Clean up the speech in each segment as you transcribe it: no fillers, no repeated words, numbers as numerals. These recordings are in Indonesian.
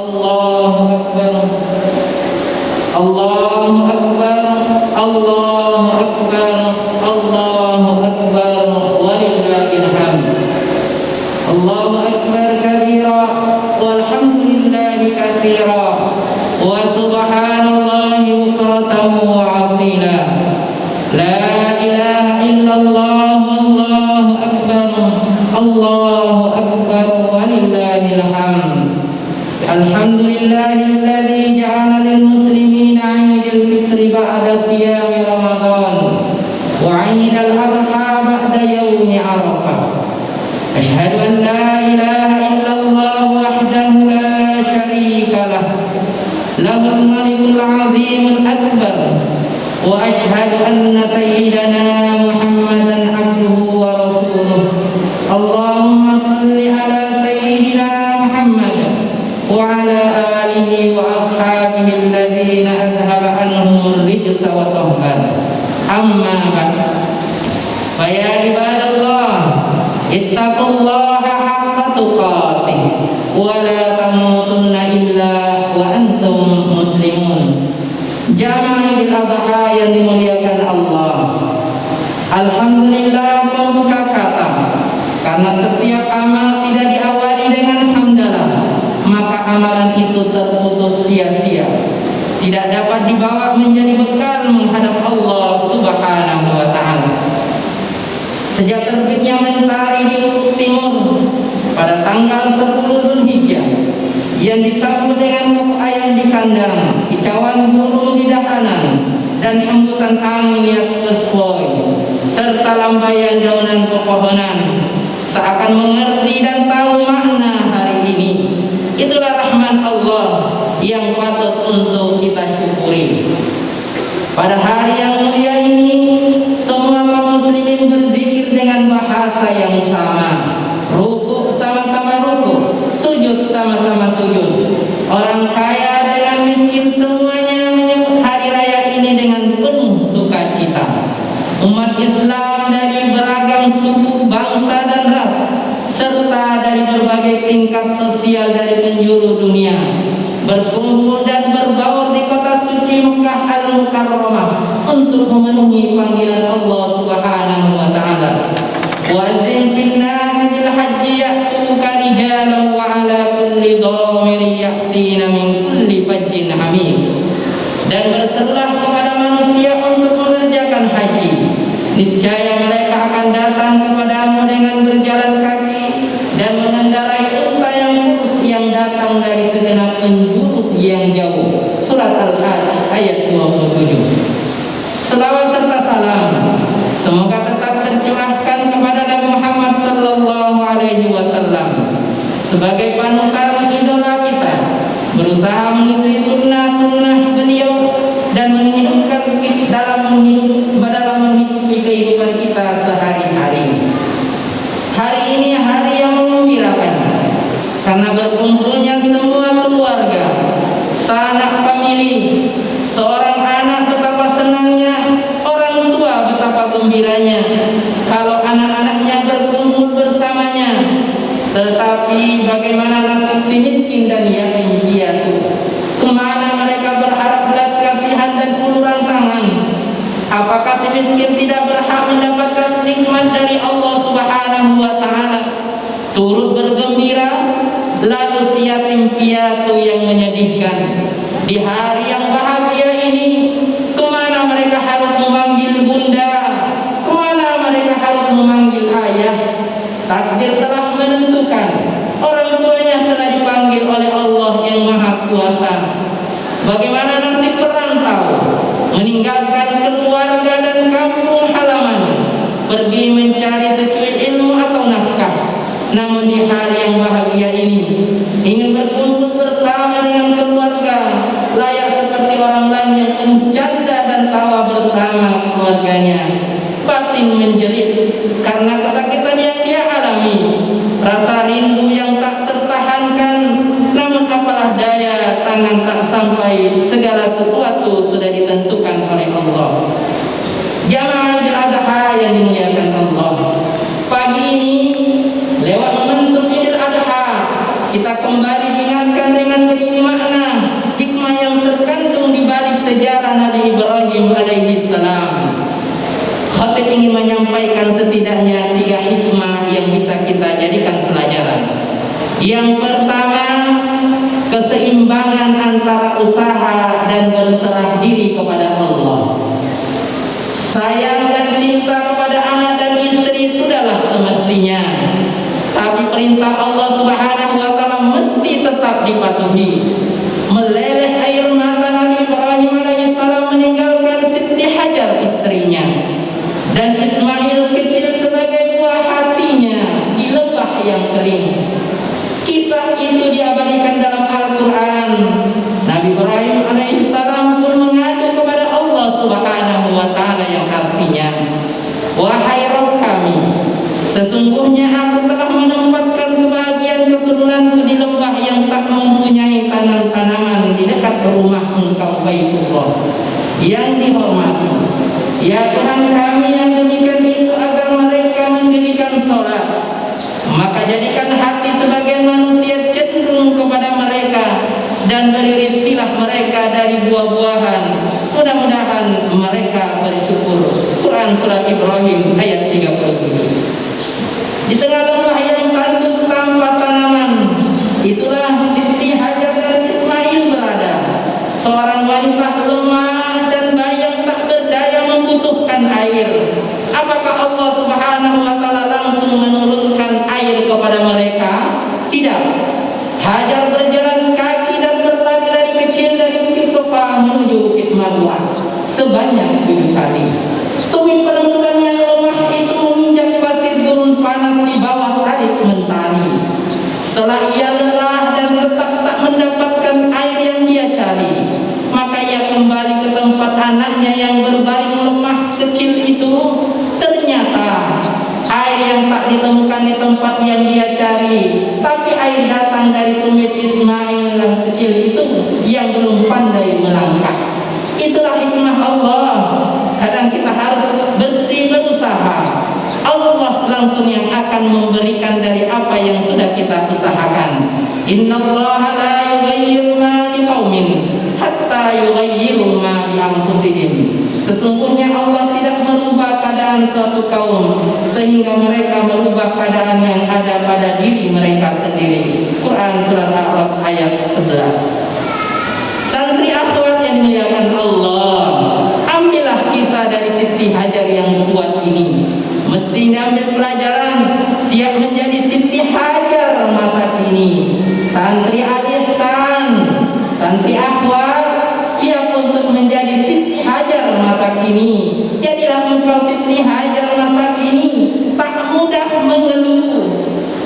Allahu Akbar, Allahu Akbar, Allahu Akbar, Allahu Akbar, walillahil hamd. Allahu Akbar kabira, walhamdulillahi katsira, wa subhanallahi bukratan wa asila. La ilaha illallah, Allahu Akbar, Allahu Akbar, walillahil hamd. Alhamdulillahilladzi ja'ala lil muslimina 'idul fitri ba'da siyami Ramadan wa 'idul adha ba'da yaumi Arafah. Asyhadu an la ilaha illallah wahdahu la syarika lah, lahul malikul 'azimul akbar, wa asyhadu anna sayyidana Muhammadan 'abduhu wa rasuluh. Allahumma shalli ala sayyidina Muhammad wa ala alihi wa ashabihi alladhina adhaba anhum rijsa wa tahhara. Amma ba'd. Fa ya ibadallah, ittaqullaha haqqa tuqatih wa la tamutunna illa wa antum muslimun. Jamaah Idul Adha yang dimuliakan Allah, alhamdulillah pembuka kata, karena setiap amal tidak diawali dengan hamdalah, maka amalan itu terputus sia-sia, tidak dapat dibawa menjadi bekal menghadap Allah Subhanahu wa ta'ala. Sejak terbitnya mentari di ufuk timur pada tanggal 10 Zulhijjah, yang disambut dengan kok ayam di kandang, kicauan burung di dahanan, dan hembusan angin yang sepoi, serta lambaian daunan pepohonan, seakan mengerti dan tahu makna hari ini. Itulah rahmat Allah yang patut untuk kita syukuri. Pada hari yang mulia ini, semua kaum muslimin berzikir dengan bahasa yang sama, rukuk sama-sama rukuk, sujud sama-sama sujud. Orang kaya dengan miskin semuanya menyambut hari raya ini dengan penuh sukacita. Umat Islam dari beragam suku, bangsa dan ras, serta dari berbagai tingkat sosial dari penjuru dunia, berkumpul dan berbaur di kota suci Mekah Al-Mukarramah untuk memenuhi panggilan Allah Subhanahu wa ta'ala. Wa'adzim fil nasi bil hajji ya'tuka rijalan wa ala kulli dhamirin ya'tina min kulli fajjin amik. Dan berserulah kepada manusia untuk mengerjakan haji. Niscaya mereka akan datang kepadamu dengan berjalan kaki dan mengendarai unta yang lurus yang datang dari segenap penjuru yang jauh. Surat Al-Hajj ayat 27. Selawat serta salam semoga tetap tercurahkan kepada Nabi Muhammad sallallahu alaihi wasallam sebagai panutan idola kita, berusaha mengikuti sunnah-sunnah beliau dan menghidupkan dalam menghidupi kehidupan kita sehari-hari. Hari ini hari yang mengembirakan karena berkumpulnya semua keluarga, sanak famili, seorang anak betapa senangnya, orang tua betapa gembiranya kalau anak-anaknya berkumpul bersamanya. Tetapi bagaimana nasib si miskin dan yatim piatu? Kemana mereka berharap belas kasihan dan uluran tangan? Apakah si miskin tidak berhak mendapatkan nikmat dari Allah Subhanahu wa ta'ala, turut bergembira? Lalu si yatim piatu yang menyedihkan di hari yang bahagia ini, kemana mereka harus memanggil bunda? Kemana mereka harus memanggil ayah? Takdir telah menentukan, orang tuanya telah dipanggil oleh Allah yang Maha Kuasa. Bagaimana nasib perantau meninggalkan keluarga dan kampung halaman, pergi mencari secuil ilmu atau nafkah, namun di hari yang bahagia ini ingin berkumpul bersama dengan keluarga, layak seperti orang lain yang mencanda dan tawa bersama keluarganya. Batin menjerit karena kesakitan yang dia alami, rasa rindu yang tak tertahankan. Namun apalah daya, tangan tak sampai, segala sesuatu sudah ditentukan oleh Allah. Jamaah Idul Adha yang dimuliakan Allah, pagi ini lewat momentum Idul Adha kita kembali diingatkan dengan pelajaran. Yang pertama, keseimbangan antara usaha dan berserah diri kepada Allah. Sayang dan cinta kepada anak dan istri sudahlah semestinya, tapi perintah Allah Subhanahu wa taala mesti tetap dipatuhi. Meleleh air mata Nabi Ibrahim alaihissalam meninggalkan Siti Hajar istrinya, dan Ismail kecil sebagai buah hatinya di lembah yang kering. Kisah itu diabadikan dalam Al-Quran. Nabi Ibrahim alaihissalam pun mengadu kepada Allah Subhanahu wa taala yang artinya, wahai Rabb kami, sesungguhnya aku telah menempatkan sebagian keturunanku di lembah yang tak mempunyai tanam-tanaman di dekat rumah engkau Baitullah yang dihormati. Ya Tuhan kami yang demikian itu agar mereka mendirikan sholat, maka jadikan hati sebagian manusia cenderung kepada mereka dan beri rizkilah mereka dari buah-buahan. Mudah-mudahan mereka bersyukur. Quran Surat Ibrahim ayat 37. Di tengah lembah yang tandus tanpa tanaman, itulah Siti Hajar dan Ismail berada. Seorang wanita lemah dan bayang tak berdaya membutuhkan air. Apakah Allah Subhanahu wa taala langsung menurunkan air kepada mereka? Tidak. Hajar berjalan kaki dan berlari-lari kecil dari Bukit Safa menuju Bukit Marwah sebanyak 7 kali. Tumit perempuan yang lemah itu menginjak pasir gurun panas di bawah tarik mentari. Setelah ia lelah dan tetap tak mendapatkan air yang dia cari, maka ia kembali ke tempat anaknya yang berbaring lemah kecil itu. Ternyata air yang tak ditemukan di tempat yang dia cari, tapi air datang dari tumit Ismail yang kecil itu yang belum pandai melangkah. Itulah hikmah Allah. Kadang kita harus berusaha. Allah langsung yang akan memberikan dari apa yang sudah kita usahakan. Innallaha la yughayyiru ma biqaumin hatta yughayyiru ma bi anfusihim. Sesungguhnya Allah tidak merubah keadaan suatu kaum sehingga mereka merubah keadaan yang ada pada diri mereka sendiri. Quran Surat Al-A'raf ayat 11. Santri akhwat yang dimuliakan Allah, ambillah kisah dari Siti Hajar yang kuat ini. Mesti ambil pelajaran, siap menjadi Siti Hajar masa kini. Santri al-ihsan, santri akhwat, siap untuk menjadi Siti Hajar masa kini. Jadilah engkau Siti Hajar masa kini, tak mudah mengeluh,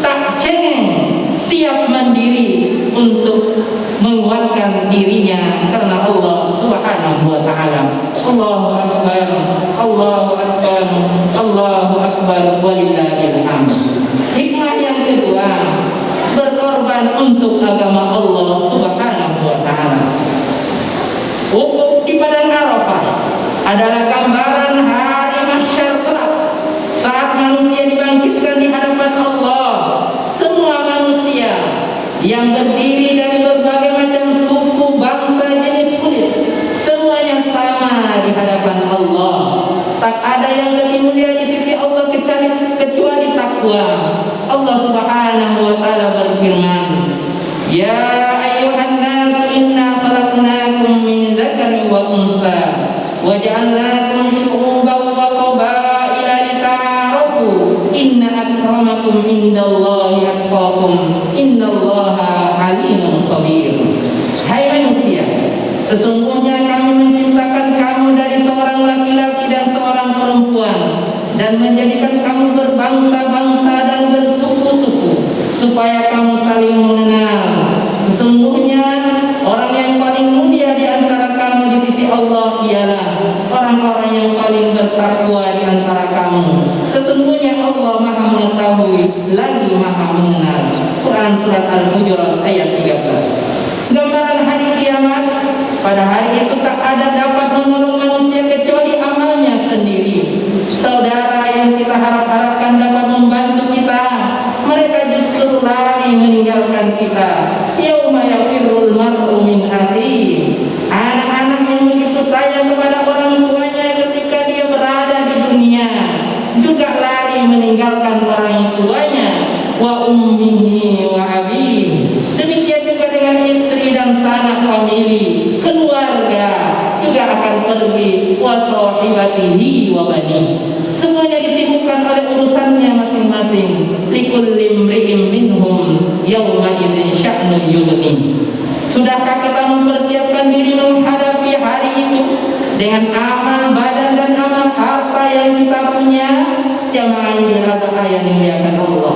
tak cengeng, siap mandiri untuk menguatkan dirinya karena Allah Subhanahu wa taala. Allahu akbar, Allahu akbar, Allahu akbar, walillahil hamd. Hikmah yang kedua, berkorban untuk agama Allah Subhanahu wa taala. Wukuf di padang Arafah adalah gambaran hari mahsyar kelak, saat manusia dibangkitkan di hadapan Allah. Semua manusia yang terdiri dari berbagai macam suku, bangsa, jenis kulit, semuanya sama di hadapan Allah. Tak ada yang lebih mulia di sisi Allah kecuali takwa. Allah Subhanahu wa taala berfirman, Ya ayyuhan nas inna khalaqnakum min dzakarin wa unsa wa ja'alnakum syu'uban wa qabaila lita'arafu inna akramakum indallahi atqakum innallaha alimun khabir. Hai manusia, sesungguhnya kami menciptakan kamu dari seorang laki-laki dan seorang perempuan dan menjadikan kamu berbangsa-bangsa dan bersuku-suku supaya kamu saling mengenal. Sesungguhnya orang yang paling mulia di antara kamu di sisi Allah ialah orang-orang yang paling bertakwa di antara kamu. Sesungguhnya Allah Maha mengetahui lagi Maha mengenal. Quran Surat Al-Hujurat ayat 13. Gambaran hari kiamat, pada hari itu tak ada dapat menolong manusia kecuali amalnya sendiri. Saudara yang kita harap-harapkan dapat membantu kita, mereka justru lari meninggalkan kita. Yauma yafirrul mar'u min akhihi. Anak-anak yang begitu sayang kepada orang tuanya ketika dia berada di dunia juga lari meninggalkan orang tuanya. Wa ummi sanak famili, keluarga juga akan pergi, wa sahibatihi wa bani. Semuanya disibukkan oleh urusannya masing-masing. Likulli imri'in minhum yawma idzin sya'nun yughni. Sudahkah kita mempersiapkan diri menghadapi hari itu dengan amal badan dan amal harta yang kita punya? Jamaah yang dirahmati yang dimuliakan Allah.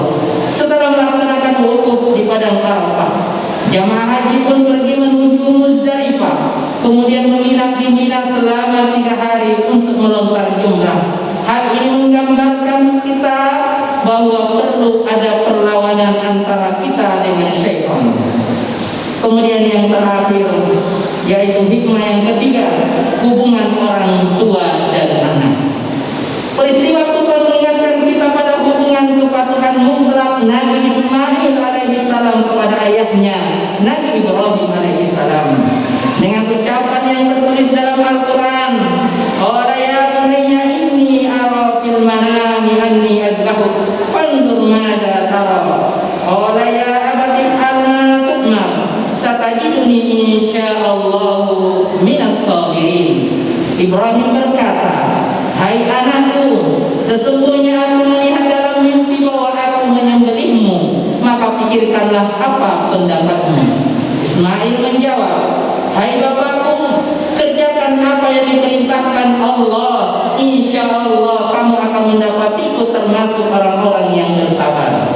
Setelah melaksanakan wukuf di padang Arafah, jamaah haji pun pergi menuju Muzdalifah, kemudian menginap di Mina selama 3 hari untuk melontar jumrah. Hal ini menggambarkan kita bahwa perlu ada perlawanan antara kita dengan syaitan. Kemudian yang terakhir, yaitu hikmah yang ketiga, hubungan orang tua dan anak. Peristiwa Tuhan mengingatkan kita pada hubungan kepatuhan mutlak Nabi Ismail alaihissalam kepada ayahnya Nabi Ibrahim alaihissalam dengan ucapan yang tertulis dalam Al-Quran. Qala ya bunayya inni ara fil manami anni adbahuk fanzur madza tara. Qala ya abati if'al ma tu'mar satajiduni insyaallahu minas sabirin. Ibrahim berkata, hai anakku, sesungguhnya aku melihat dalam mimpi bahwa aku menyembelihmu, maka pikirkanlah apa pendapatmu. Ismail menjawab, hai bapakku, kerjakan apa yang diperintahkan Allah, insya Allah kamu akan mendapatiku termasuk orang-orang yang bersabar.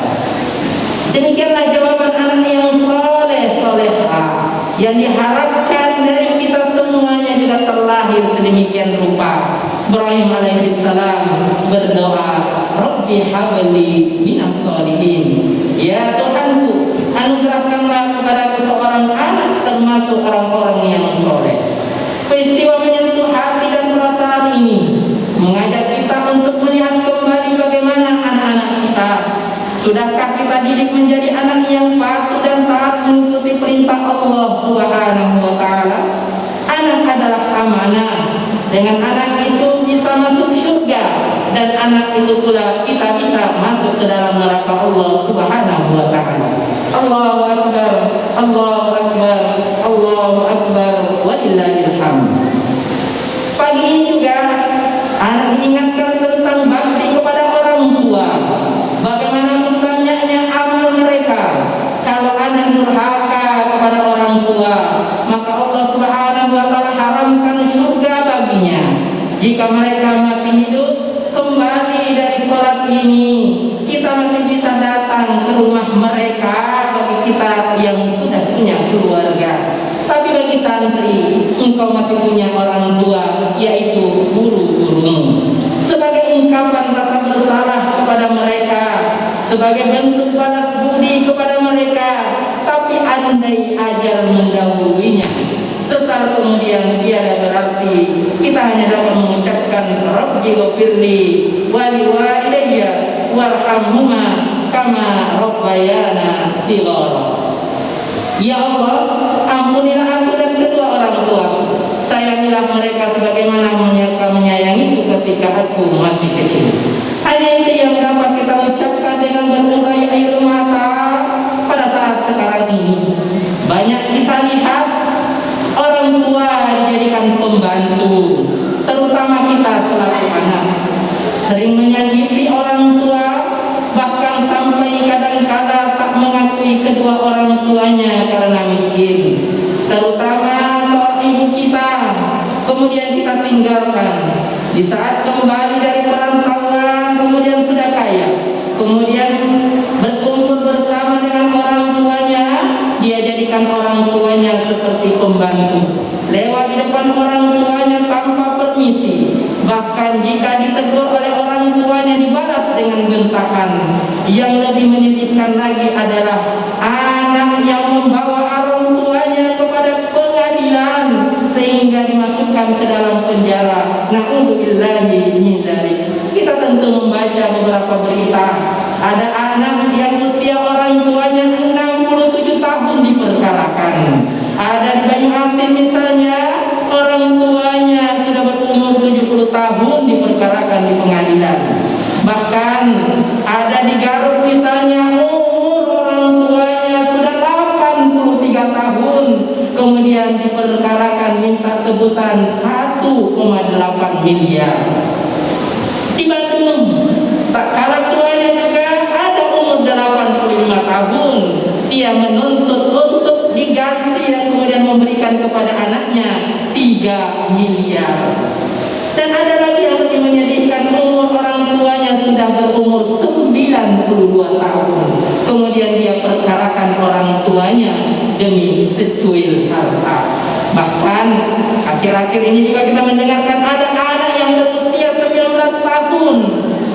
Demikianlah jawaban anak yang solehah yang diharapkan dari kita semuanya bila terlahir sedemikian rupa. Ibrahim alaihissalam berdoa, Rabbi habli minas sholihin. Ya Tuhanku, anugerahkanlah kepadaku seorang anak termasuk orang-orang yang soleh. Peristiwa menyentuh hati dan perasaan ini mengajak kita untuk melihat kembali bagaimana anak-anak kita. Sudahkah kita didik menjadi anak yang patuh dan taat mengikuti perintah Allah Subhanahu wa taala? Anak adalah amanah. Dengan anak itu bisa masuk surga, dan anak itu pula kita bisa masuk ke dalam neraka Allah Subhanahu wa taala. Allahu akbar, Allahu akbar, Allahu akbar, walillahil hamd. Pagi ini juga anak diingatkan tentang bakti kepada orang tua. Bagaimana banyaknya amal mereka. Kalau anak durhaka kepada orang tua, maka Allah Subhanahu wa taala haramkan surga baginya. Jika mereka masih hidup, kembali dari sholat ini kita masih bisa datang ke rumah mereka bagi kita yang sudah punya keluarga. Tapi bagi santri, engkau masih punya orang tua, yaitu guru-gurumu. Sebagai ungkapan rasa bersalah kepada mereka, sebagai bentuk balas budi kepada mereka. Tapi andai ajal mendahulunya, sesal kemudian tiada berarti kita hanya dapat mengucapkan Rabbi ghafirli wali walidayya warhamhuma kama rabbayana shighara. Ya Allah, ampunilah aku dan kedua orang tuaku. Sayangilah mereka sebagaimana mereka menyayangiku ketika aku masih kecil. Hanya itu yang dapat kita ucapkan dengan berurai air mata pada saat sekarang ini. Banyak kita lihat orang tua dijadikan pembantu, terutama kita selaku anak. Sering menyakiti orang tua, bahkan sampai kadang-kadang tak mengakui kedua orang tuanya karena miskin. Terutama soal ibu kita, kemudian kita tinggalkan. Di saat kembali dari perantauan, kemudian sudah kaya, kemudian berkumpul bersama dengan orang tuanya, dia jadikan orang tuanya seperti pembantu. Lewat di depan orang tuanya tanpa permisi. Bahkan jika ditegur oleh orang tuanya dibalas dengan bentakan. Yang lebih menyedihkan lagi adalah anak yang membawa orang tuanya kepada pengadilan sehingga dimasukkan ke dalam penjara. Na'udzubillahi min dzalik. Kita tentu membaca beberapa berita. Ada anak yang usia orang tuanya 67 tahun diperkarakan. Ada di Banyuasin misalnya, orang tuanya sudah berumur 70 tahun diperkarakan di pengadilan. Bahkan ada di Garut misalnya, umur orang tuanya sudah 83 tahun, kemudian diperkarakan minta tebusan 1,8 miliar. Di Bandung, tak kalah tuanya juga ada umur 85 tahun. Dia menuntut untuk diganti dan kemudian memberikan kepada anaknya 3 miliar. Dan ada lagi yang lebih menyedihkan, umur orang tuanya sudah berumur 92 tahun. Kemudian dia perkarakan orang tuanya demi secuil harta. Bahkan akhir-akhir ini juga kita mendengarkan ada anak yang berusia 19 tahun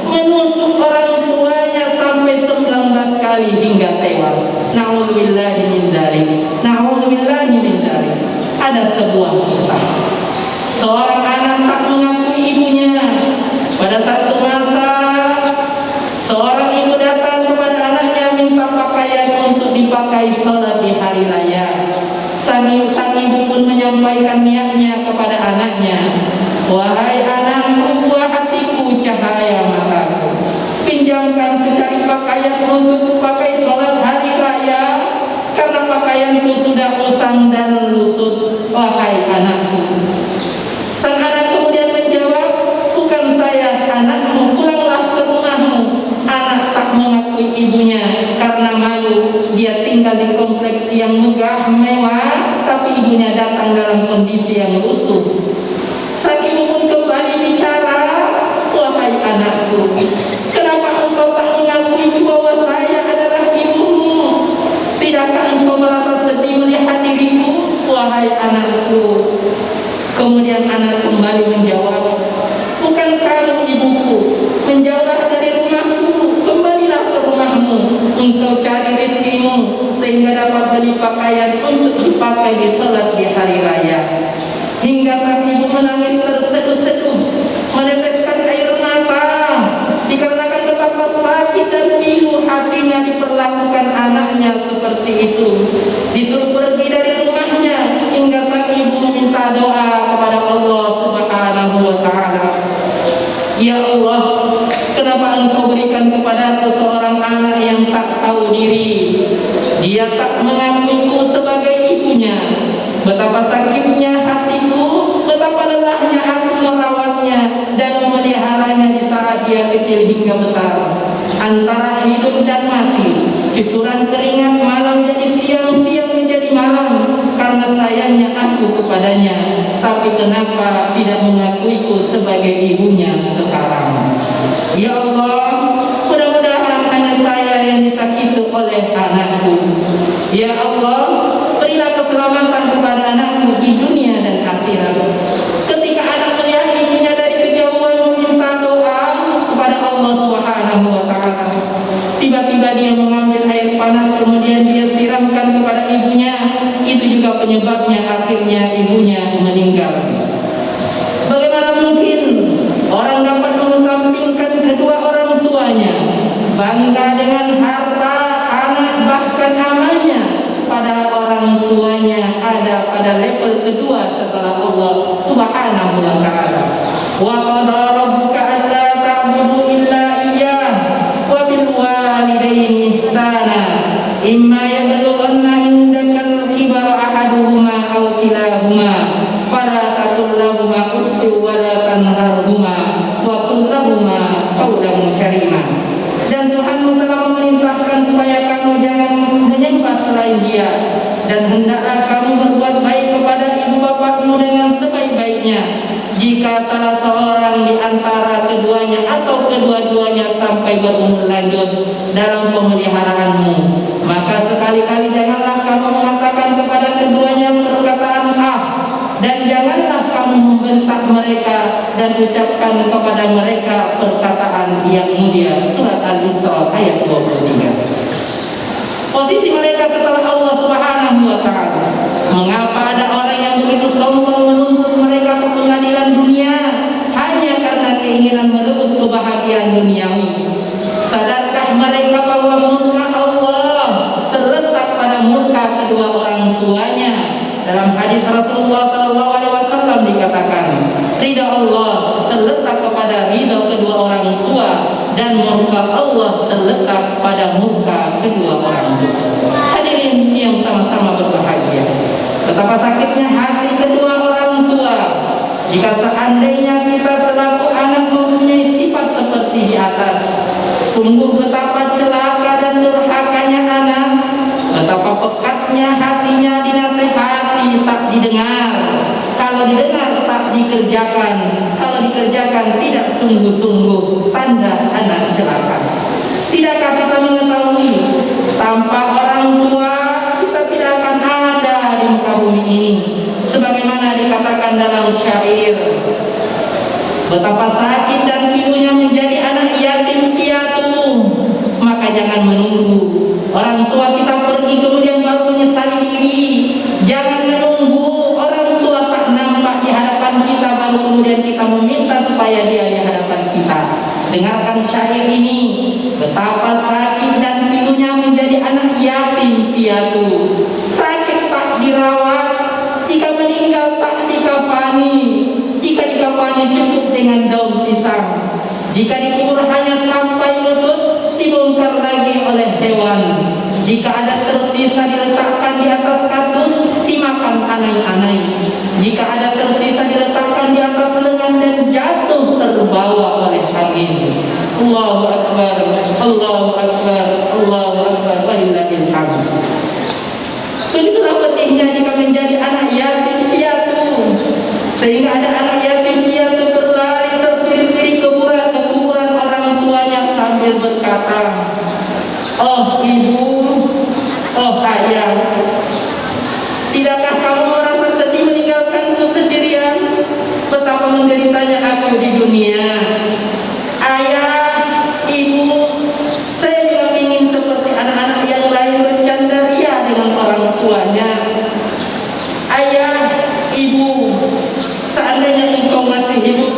menusuk orang tuanya sampai 19 kali hingga tewas. Na'udzubillahi min dzalik. Na'udzubillahi min dzalik. Ada sebuah kisah. Seorang anak tak mengakui ibunya. Pada satu masa, seorang ibu datang kepada anaknya minta pakaian untuk dipakai sholat di hari raya. Sang ibu pun menyampaikan niatnya kepada anaknya. Wahai anakku, buah hatiku, cahaya mataku, pinjamkan secari pakaian untuk kupakai sholat hari raya, karena pakaianku sudah usang dan lusut. Wahai anakku. Sang anak kemudian menjawab, bukan saya anakmu, pulanglah ke rumahmu. Anak tak mengakui ibunya karena malu. Dia tinggal di kompleks yang megah mewah, tapi ibunya datang dalam kondisi yang lusuh. Sang ibu pun kembali bicara, wahai anakku, kenapa engkau tak mengakui bahwa saya adalah ibumu? Tidakkah engkau merasa sedih melihat dirimu, wahai anakku? Kemudian anak kembali menjawab, bukan kamu ibuku, menjauhlah dari rumahku, kembalilah ke rumahmu, engkau cari rezekimu sehingga dapat beli pakaian untuk dipakai di sholat di hari raya. Hingga sang ibu menangis terseduh-seduh, meneteskan air mata, dikarenakan betapa sakit dan pilu hatinya diperlakukan anaknya seperti itu. Disuruh pergi dari rumahnya, hingga sang ibu meminta doa kepada Allah Subhanahu wa ta'ala. Ya Allah, kenapa engkau berikan kepadaku seorang anak yang tak tahu diri? Dia tak mengakuiku sebagai ibunya. Betapa sakitnya hatiku, betapa lelahnya aku merawatnya dan memeliharanya di saat dia kecil hingga besar. Antara hidup dan mati, cucuran keringat malam jadi siang, siang menjadi malam, karena sayangnya aku kepadanya. Tapi kenapa tidak mengakuiku sebagai ibunya sekarang? Ya Allah, mudah-mudahan hanya saya yang disakiti oleh anakku. Ya Allah, berilah keselamatan kepada anakku di dunia dan akhirat. Ketika anak melihat ibunya dari kejauhan meminta doa kepada Allah Subhanahu wa ta'ala, tiba-tiba dia mengambil air panas kemudian dia siramkan kepada ibunya. Itu juga penyebabnya akhirnya ibunya meninggal. Bagaimana mungkin orang dapat mengesampingkan kedua orang tuanya, bangga dengan harta anak bahkan amalnya, pada orang tuanya ada pada level kedua setelah Allah Subhanahu wa ta'ala. Wa qada rabbuka alla ta'budu illa iyyah wa bil walidayni ihsana imma yablughanna indakal kibara ahaduhuma aw kilahuma fala taqul lahumā uffin wa la tanharhumā wa qul lahumā qawlan karīmā. Dan Tuhanmu telah memerintahkan supaya kamu jangan menyembah selain Dia, dan hendaklah kamu berbuat baik kepada ibu bapakmu dengan sebaik-baiknya. Jika salah seorang di antara keduanya atau kedua-duanya sampai berumur lanjut dalam pemeliharaanmu, maka sekali-kali janganlah kamu mengatakan kepada keduanya perkataan ah, dan janganlah kamu membentak mereka dan ucapkan kepada mereka perkataan yang mulia. Surat Al-Isra ayat 23. Posisi mereka setelah Allah Subhanahu wa ta'ala. Mengapa ada orang yang begitu sombong menuntut mereka ke pengadilan dunia hanya karena keinginan merebut kebahagiaan duniawi? Sadarkah mereka bahwa murka Allah terletak pada murka kedua orang tuanya? Dalam hadis Rasulullah SAW dikatakan, ridha Allah terletak kepada ridha kedua orang tua, dan murka Allah terletak pada murka kedua orang tua. Hadirin yang sama-sama berbahagia, Betapa sakitnya hati kedua orang tua jika seandainya kita selaku anak mempunyai sifat seperti di atas. Sungguh betapa celaka dan durhakanya anak, betapa pekatnya hatinya dinasehati tak didengar, kalau didengar tak dikerjakan, kalau dikerjakan tidak sungguh-sungguh, tanda anak celaka. Tidakkah kita mengetahui tanpa orang tua kita tidak akan ada di muka bumi ini, sebagaimana dikatakan dalam syair, betapa sakit dan pilunya menjadi anak yatim piatu. Maka jangan menunggu orang tua kita pergi kemudian baru menyesali diri. Jangan menunggu orang tua tak nampak di hadapan kita baru kemudian kita meminta supaya dia di hadapan kita. Dengarkan syair ini, betapa sakit dan pilunya menjadi anak yatim piatu. Sakit tak dirawat, jika meninggal tak dikafani. Jika dikafani cukup dengan daun pisang, jika dikubur hanya sampai lutut, dibongkar lagi oleh hewan. Jika ada tersisa diletakkan di atas kardus, dimakan anai-anai. Jika ada tersisa diletakkan di atas lengan dan jatuh terbawa oleh angin. Allahu Akbar, Allahu Akbar, Allahu Akbar, walillahil hamd. Begitulah pedihnya jika menjadi anak yatim piatu, sehingga ada anak yatim piatu berlari terpiri-piri ke kuburan orang tuanya sambil berkata, "Oh ibu, oh ayah, tidakkah kamu merasa sedih meninggalkanku sendirian? Betapa menderitanya aku di dunia. Ayah, ibu, saya juga ingin seperti anak-anak yang lain bercanda ria dengan orang tuanya. Ayah, ibu, seandainya engkau masih hidup,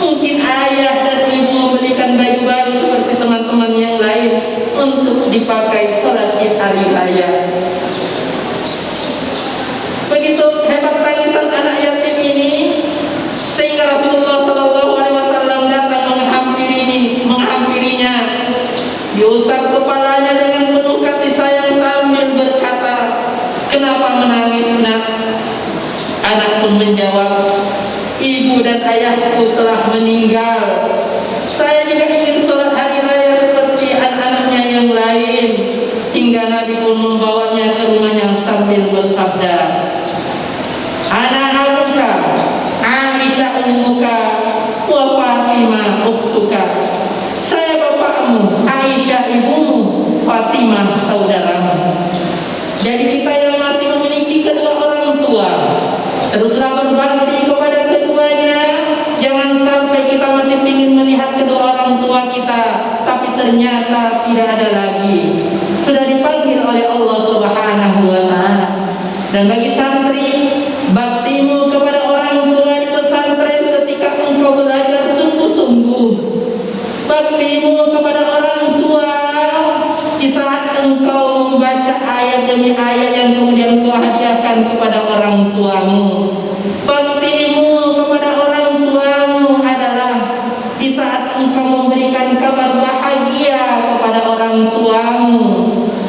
mungkin ayah dan ibu membelikan baju baru seperti teman-teman yang lain untuk dipakai sholat di hari raya." Begitu hebat tangisan anak yatim ini, sehingga Rasulullah SAW datang menghampirinya, diusap kepalanya dengan penuh kasih sayang sambil berkata, "Kenapa menangis, nak?" Anak pun menjawab, "Ibu dan ayahku telah meninggal. Saya juga ingin sholat hari raya seperti anak-anaknya yang lain." Hingga Nabi pun membawanya ke rumahnya sambil bersabda, "Ana abuka, Aisyah ummuka, wa Fatimah ukhtuka." Saya bapakmu, Aisyah ibumu, Fatimah saudaramu. Jadi kita yang masih memiliki kedua orang tua, teruslah berbakti kepada keduanya. Jangan sampai kita masih ingin melihat kedua orang tua kita, tapi ternyata tidak ada lagi. Sudah dipanggil oleh Allah Subhanahu wa Ta'ala. Dan bagi santri, baktimu kepada orang tua di pesantren ketika engkau belajar sungguh-sungguh. Baktimu kepada orang tua di saat engkau membaca ayat demi ayat yang kemudian engkau hadiahkan kepada orang tuamu. Baktimu kepada orang tuamu adalah di saat engkau memberikan kabar bahagia kepada orang tuamu.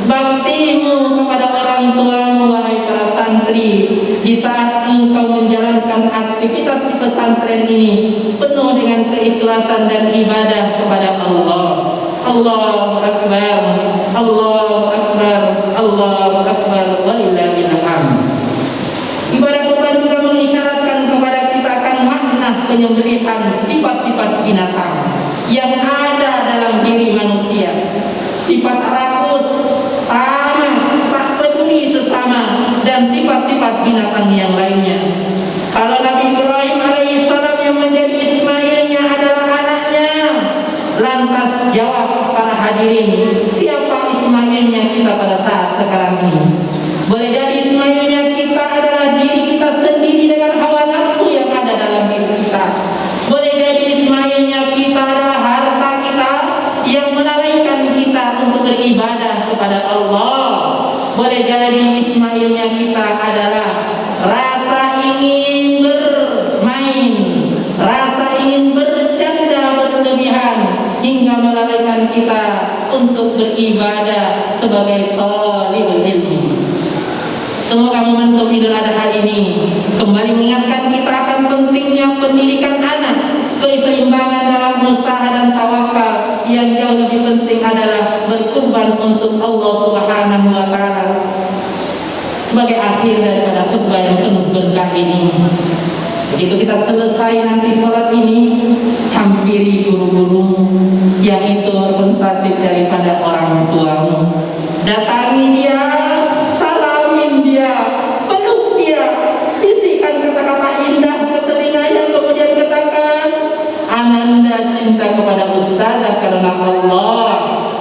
Baktimu kepada orang tuamu, wahai para santri, di saat engkau menjalankan aktivitas di pesantren ini penuh dengan keikhlasan dan ibadah kepada Allah. Allahu Akbar, Allahu Akbar, Allahu Akbar, walillahil hamd. Ibadah kurban juga mengisyaratkan kepada kita akan makna penyembelihan sifat-sifat binatang yang ada dalam diri manusia. Sifat rakus, tamak, tak peduli sesama, dan sifat-sifat binatang yang lainnya. Kalau Nabi Ibrahim alaihissalam yang menjadi Ismailnya adalah anaknya, lantas jawab para hadirin, siapa Ismailnya kita pada saat sekarang ini? Boleh jadi Ismailnya kita adalah diri kita sendiri dengan hawa nafsu yang ada dalam diri kita. Boleh jadi Ismailnya kita adalah harta kita yang melalaikan kita untuk beribadah kepada Allah. Boleh jadi Ismailnya kita adalah rasa ingin bermain, rasa ingin bercanda berlebihan hingga melalaikan kita untuk beribadah sebagai talibul ilmi. Semoga momentum Idul Adha ini kembali mengingatkan kita akan pentingnya pendidikan anak, keseimbangan dalam usaha dan tawakal. Yang jauh lebih penting adalah berkorban untuk Allah Subhanahu wa Ta'ala. Sebagai akhir daripada khutbah yang penuh berkah ini, begitu kita selesai nanti sholat ini, hampiri guru-guru yang itu representatif daripada orang tuamu. Datangi dia, salamin dia, peluk dia, bisikan kata-kata indah ke telinganya, kemudian katakan, Ananda cinta kepada ustazah karena Allah,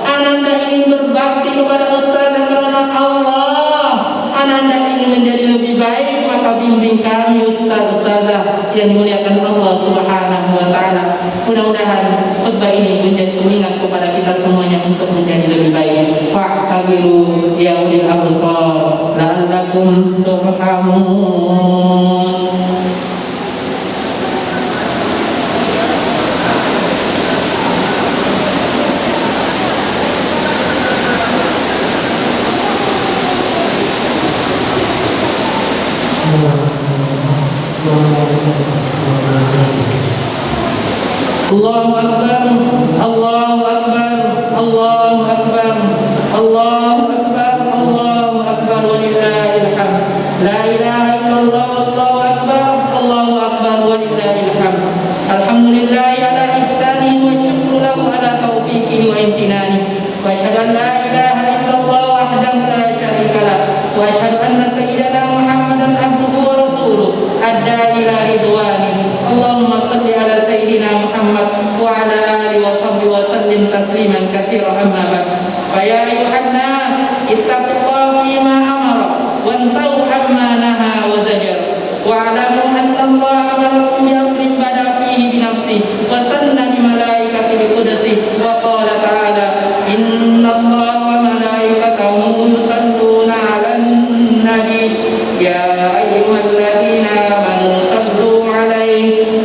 Ananda ingin berbakti kepada ustazah karena Allah, Ananda ingin menjadi lebih baik, maka bimbing kami ustaz-ustazah yang dimuliakan Allah Subhanahu wa Ta'ala. Mudah-mudahan khutbah ini menjadi pengingat kepada kita semuanya untuk menjadi lebih baik. Fa'tabiru ya ulil absar la'allakum turhamun. Allahu Akbar, Allahu Akbar, Allahu Akbar, Allahu Akbar, Allahu Akbar, walillahil hamd. La ilaha illallah, Allahu Akbar, Allahu Akbar, walillahil hamd. Alhamdulillahi ala ihsanihi wa syukru lahu ala taufiqihi wa imtinanihi. Wa asyhadu an la ilaha illallah wahdahu la syarika lah. Wa asyhadu anna sayyidana Muhammadan abduhu wa rasuluh adda ila ridwani. Allahumma salli ala sayyidina Muhammad wa ala alihi wa sahbihi wa sallim tasliman katsiran, amma ba'd. Fa ya ayyuhan nas ittaqullaha fima amara wantahu amma naha wa zajar wa alamu anna Allah amarakum bi amrin bada fihi bi nafsihi wa sanna bi malaikatihi bi qudsihi wa qala ta'ala inna Allah wa malaikatahu yusalluna 'alan nabi ya ayyuhalladzina amanu sallu 'alaihi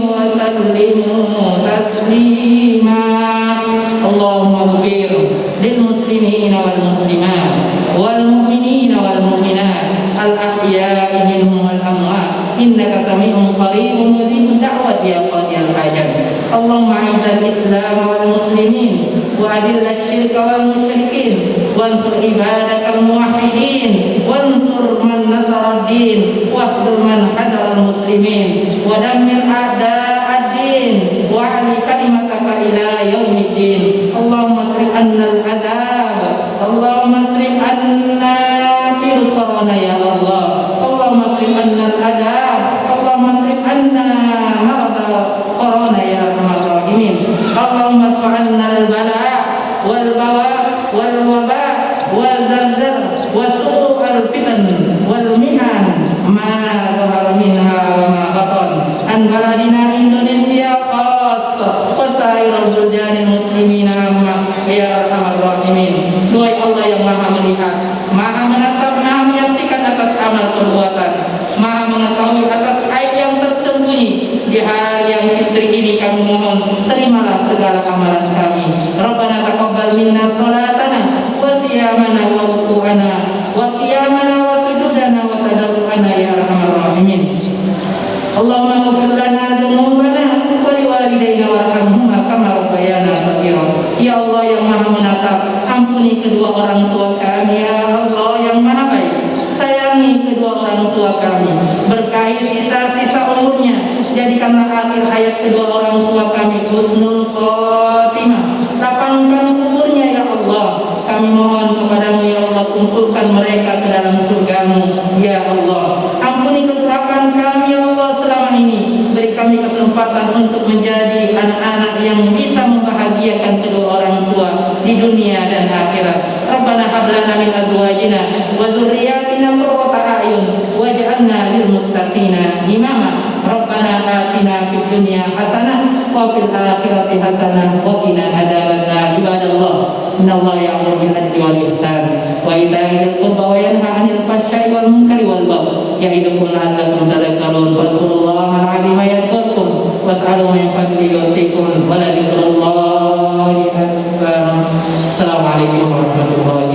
wa sallimu taslima. Allahumma ighfir lil muslimina wal muslimat wal mu'minina wal mu'minat al ahya'i minhum wal amwat innaka sami'un qaribun mujibud da'wati ya qadiyal hajat. Allahumma izzal islam wal muslimin wa adillal syirka wal musyrikin wansur ibadakal muwahhidin wansur man nasara ad-din wahdhur man hadara al muslimin wa dammir a'da'ad din wa 'ali kalimataka ila yaumiddin. Allahumma asrif anna al-'adab, Allahumma asrif anna virus corona ya Allah, Allahumma asrif anna al-'adab, Allahumma asrif anna marada corona ya arhamar rahimin. Allahumma adfa anna al-bala' wal bawa wal waba wal zalzal wa su'al fitan wal mihan ma dhahara minha wa ma batan an baladina Indonesia khassa wa sa'iril buldanil muslimina amma ya arhamar rahimin. Duhai Allah yang Maha melihat, Maha menatap, Maha menyaksikan atas amal perbuatan, Maha mengetahui atas aib yang tersembunyi. Di hari yang fitri ini kami mohon terimalah segala amalan kami. Rabbana taqabbal minna salatana wa siyamana wa ruku'ana wa qiyamana wa sujudana wa tadarru'ana ya arhamar rahimin. Allahumma ighfir lana dzunubana wa liwalidayna warhamhuma kama rabbayana shaghira. Ya Allah yang Maha menatap, ampuni kedua orang tua kami ya Allah yang Maha baik. Sayangi kedua orang tua kami, berkahi sisa-sisa umurnya, jadikanlah akhir hayat kedua orang tua kami husnul khotimah. Lapangkan kuburnya ya Allah. Kami mohon kepadamu ya Allah, kumpulkan mereka ke dalam surgamu ya Allah. Ampuni kedurhakaan kami ya Allah selama ini. Beri kami kesempatan untuk menjadi anak-anak yang bisa membahagiakan kedua orang tua di dunia dan akhirat. Rabbana hab lana min azwajina wa dzurriyyatina qurrata a'yun waj'alna lil muttaqina imama. Rabbana atina fid dunya hasanah wa fil akhirati hasanah wa qina adzabannar. Ibadallah, innallaha ya'muru bil adli wal ihsan wa ita'i dzil qurba wa yanha 'anil fahsya'i wal munkari wal baghi ya'idukum la'allakum tadhakkarun. Fadhkurullaha al-'azima yadhkurkum was'aluhu min fadlihi yu'tikum wa la dzikrullahi akbar. Assalamualaikum warahmatullahi wabarakatuh.